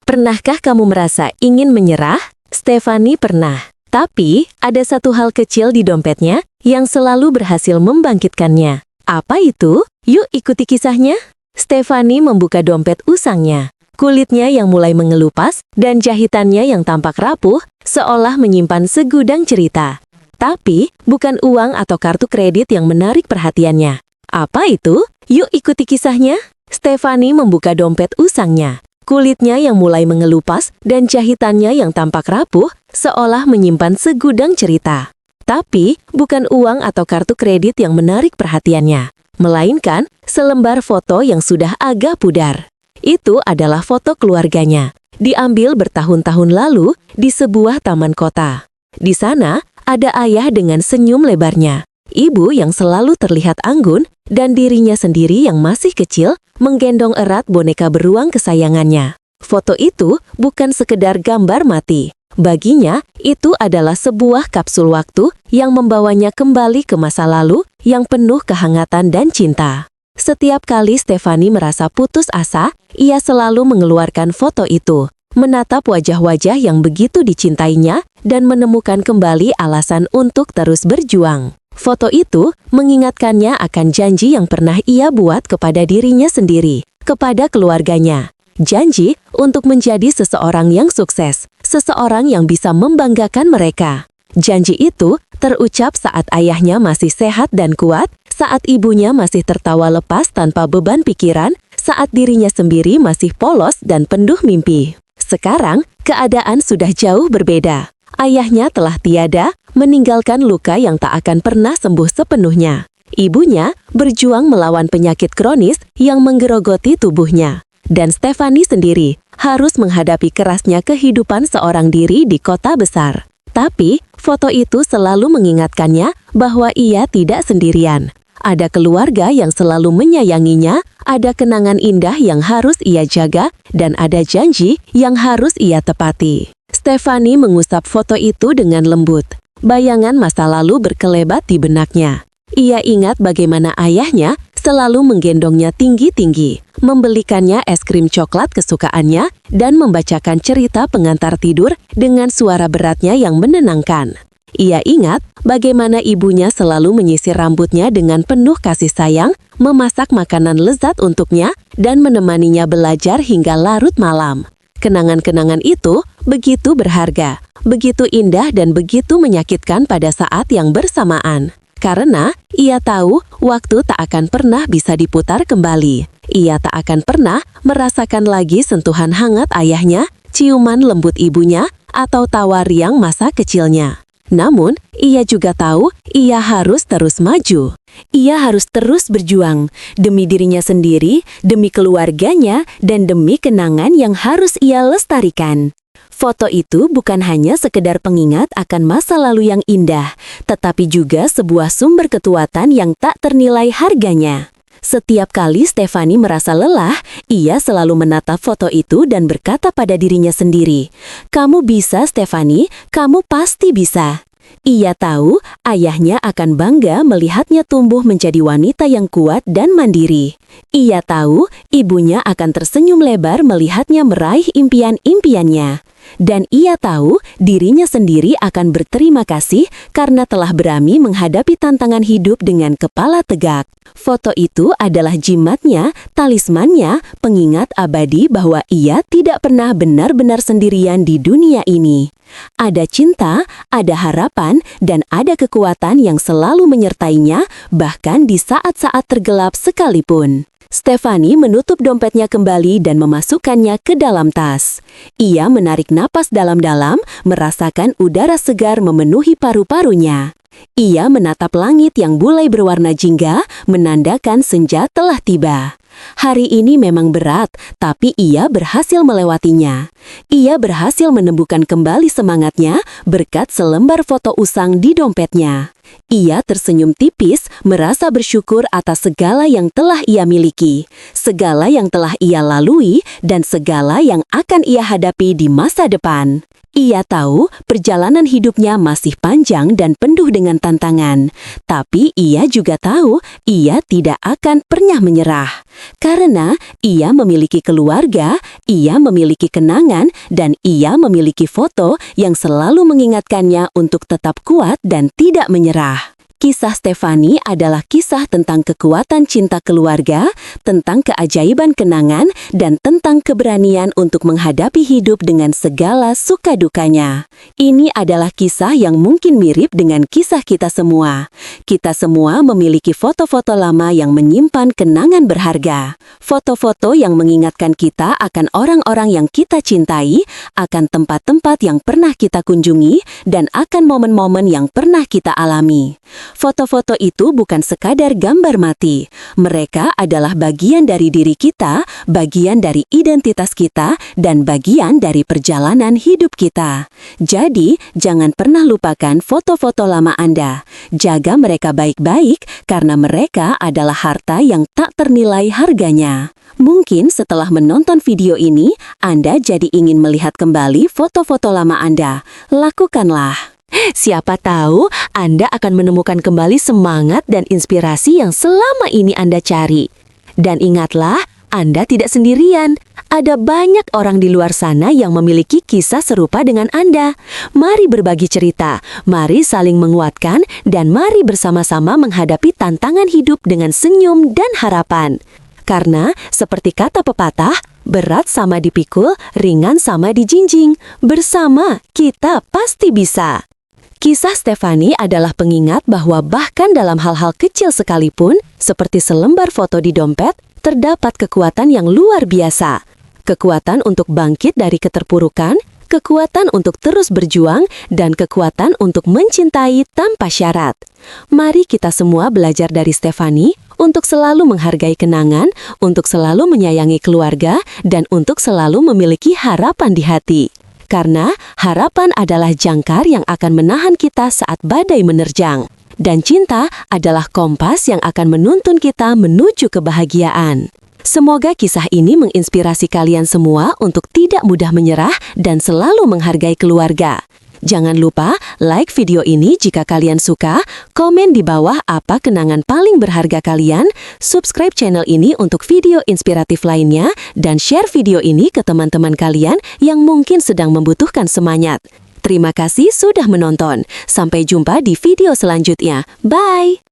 Pernahkah kamu merasa ingin menyerah? Stefani pernah. Tapi, ada satu hal kecil di dompetnya yang selalu berhasil membangkitkannya. Apa itu? Yuk ikuti kisahnya. Stefani membuka dompet usangnya. Kulitnya yang mulai mengelupas dan jahitannya yang tampak rapuh seolah menyimpan segudang cerita. Tapi, bukan uang atau kartu kredit yang menarik perhatiannya. Apa itu? Yuk ikuti kisahnya. Stefani membuka dompet usangnya. Kulitnya yang mulai mengelupas dan jahitannya yang tampak rapuh seolah menyimpan segudang cerita. Tapi, bukan uang atau kartu kredit yang menarik perhatiannya, melainkan selembar foto yang sudah agak pudar. Itu adalah foto keluarganya, diambil bertahun-tahun lalu di sebuah taman kota. Di sana, ada ayah dengan senyum lebarnya, ibu yang selalu terlihat anggun, dan dirinya sendiri yang masih kecil menggendong erat boneka beruang kesayangannya. Foto itu bukan sekedar gambar mati. Baginya, itu adalah sebuah kapsul waktu yang membawanya kembali ke masa lalu yang penuh kehangatan dan cinta. Setiap kali Stefani merasa putus asa, ia selalu mengeluarkan foto itu, menatap wajah-wajah yang begitu dicintainya, dan menemukan kembali alasan untuk terus berjuang. Foto itu mengingatkannya akan janji yang pernah ia buat kepada dirinya sendiri, kepada keluarganya. Janji untuk menjadi seseorang yang sukses, seseorang yang bisa membanggakan mereka. Janji itu terucap saat ayahnya masih sehat dan kuat, saat ibunya masih tertawa lepas tanpa beban pikiran, saat dirinya sendiri masih polos dan penuh mimpi. Sekarang, keadaan sudah jauh berbeda. Ayahnya telah tiada, meninggalkan luka yang tak akan pernah sembuh sepenuhnya. Ibunya berjuang melawan penyakit kronis yang menggerogoti tubuhnya. Dan Stefani sendiri harus menghadapi kerasnya kehidupan seorang diri di kota besar. Tapi, foto itu selalu mengingatkannya bahwa ia tidak sendirian. Ada keluarga yang selalu menyayanginya, ada kenangan indah yang harus ia jaga, dan ada janji yang harus ia tepati. Stefani mengusap foto itu dengan lembut. Bayangan masa lalu berkelebat di benaknya. Ia ingat bagaimana ayahnya selalu menggendongnya tinggi-tinggi, membelikannya es krim coklat kesukaannya, dan membacakan cerita pengantar tidur dengan suara beratnya yang menenangkan. Ia ingat bagaimana ibunya selalu menyisir rambutnya dengan penuh kasih sayang, memasak makanan lezat untuknya, dan menemaninya belajar hingga larut malam. Kenangan-kenangan itu begitu berharga, begitu indah dan begitu menyakitkan pada saat yang bersamaan. Karena ia tahu waktu tak akan pernah bisa diputar kembali. Ia tak akan pernah merasakan lagi sentuhan hangat ayahnya, ciuman lembut ibunya, atau tawa riang masa kecilnya. Namun, ia juga tahu ia harus terus maju. Ia harus terus berjuang demi dirinya sendiri, demi keluarganya, dan demi kenangan yang harus ia lestarikan. Foto itu bukan hanya sekedar pengingat akan masa lalu yang indah, tetapi juga sebuah sumber kekuatan yang tak ternilai harganya. Setiap kali Stefani merasa lelah, ia selalu menatap foto itu dan berkata pada dirinya sendiri, "Kamu bisa, Stefani, kamu pasti bisa." Ia tahu ayahnya akan bangga melihatnya tumbuh menjadi wanita yang kuat dan mandiri. Ia tahu ibunya akan tersenyum lebar melihatnya meraih impian-impiannya. Dan ia tahu dirinya sendiri akan berterima kasih karena telah berani menghadapi tantangan hidup dengan kepala tegak. Foto itu adalah jimatnya, talismannya, pengingat abadi bahwa ia tidak pernah benar-benar sendirian di dunia ini. Ada cinta, ada harapan, dan ada kekuatan yang selalu menyertainya, bahkan di saat-saat tergelap sekalipun. Stefani menutup dompetnya kembali dan memasukkannya ke dalam tas. Ia menarik napas dalam-dalam, merasakan udara segar memenuhi paru-parunya. Ia menatap langit yang mulai berwarna jingga, menandakan senja telah tiba. Hari ini memang berat, tapi ia berhasil melewatinya. Ia berhasil menemukan kembali semangatnya berkat selembar foto usang di dompetnya. Ia tersenyum tipis, merasa bersyukur atas segala yang telah ia miliki, segala yang telah ia lalui, dan segala yang akan ia hadapi di masa depan. Ia tahu perjalanan hidupnya masih panjang dan penuh dengan tantangan, tapi ia juga tahu ia tidak akan pernah menyerah. Karena ia memiliki keluarga, ia memiliki kenangan, dan ia memiliki foto yang selalu mengingatkannya untuk tetap kuat dan tidak menyerah. Kisah Stefani adalah kisah tentang kekuatan cinta keluarga, tentang keajaiban kenangan, dan tentang keberanian untuk menghadapi hidup dengan segala suka dukanya. Ini adalah kisah yang mungkin mirip dengan kisah kita semua. Kita semua memiliki foto-foto lama yang menyimpan kenangan berharga. Foto-foto yang mengingatkan kita akan orang-orang yang kita cintai, akan tempat-tempat yang pernah kita kunjungi, dan akan momen-momen yang pernah kita alami. Foto-foto itu bukan sekadar gambar mati. Mereka adalah bagian dari diri kita, bagian dari identitas kita, dan bagian dari perjalanan hidup kita. Jadi, jangan pernah lupakan foto-foto lama Anda. Jaga mereka baik-baik karena mereka adalah harta yang tak ternilai harganya. Mungkin setelah menonton video ini, Anda jadi ingin melihat kembali foto-foto lama Anda. Lakukanlah. Siapa tahu Anda akan menemukan kembali semangat dan inspirasi yang selama ini Anda cari. Dan ingatlah, Anda tidak sendirian. Ada banyak orang di luar sana yang memiliki kisah serupa dengan Anda. Mari berbagi cerita, mari saling menguatkan, dan mari bersama-sama menghadapi tantangan hidup dengan senyum dan harapan. Karena, seperti kata pepatah, berat sama dipikul, ringan sama dijinjing. Bersama, kita pasti bisa. Kisah Stefani adalah pengingat bahwa bahkan dalam hal-hal kecil sekalipun, seperti selembar foto di dompet, terdapat kekuatan yang luar biasa. Kekuatan untuk bangkit dari keterpurukan, kekuatan untuk terus berjuang, dan kekuatan untuk mencintai tanpa syarat. Mari kita semua belajar dari Stefani untuk selalu menghargai kenangan, untuk selalu menyayangi keluarga, dan untuk selalu memiliki harapan di hati. Karena harapan adalah jangkar yang akan menahan kita saat badai menerjang. Dan cinta adalah kompas yang akan menuntun kita menuju kebahagiaan. Semoga kisah ini menginspirasi kalian semua untuk tidak mudah menyerah dan selalu menghargai keluarga. Jangan lupa like video ini jika kalian suka, komen di bawah apa kenangan paling berharga kalian, subscribe channel ini untuk video inspiratif lainnya, dan share video ini ke teman-teman kalian yang mungkin sedang membutuhkan semangat. Terima kasih sudah menonton. Sampai jumpa di video selanjutnya. Bye!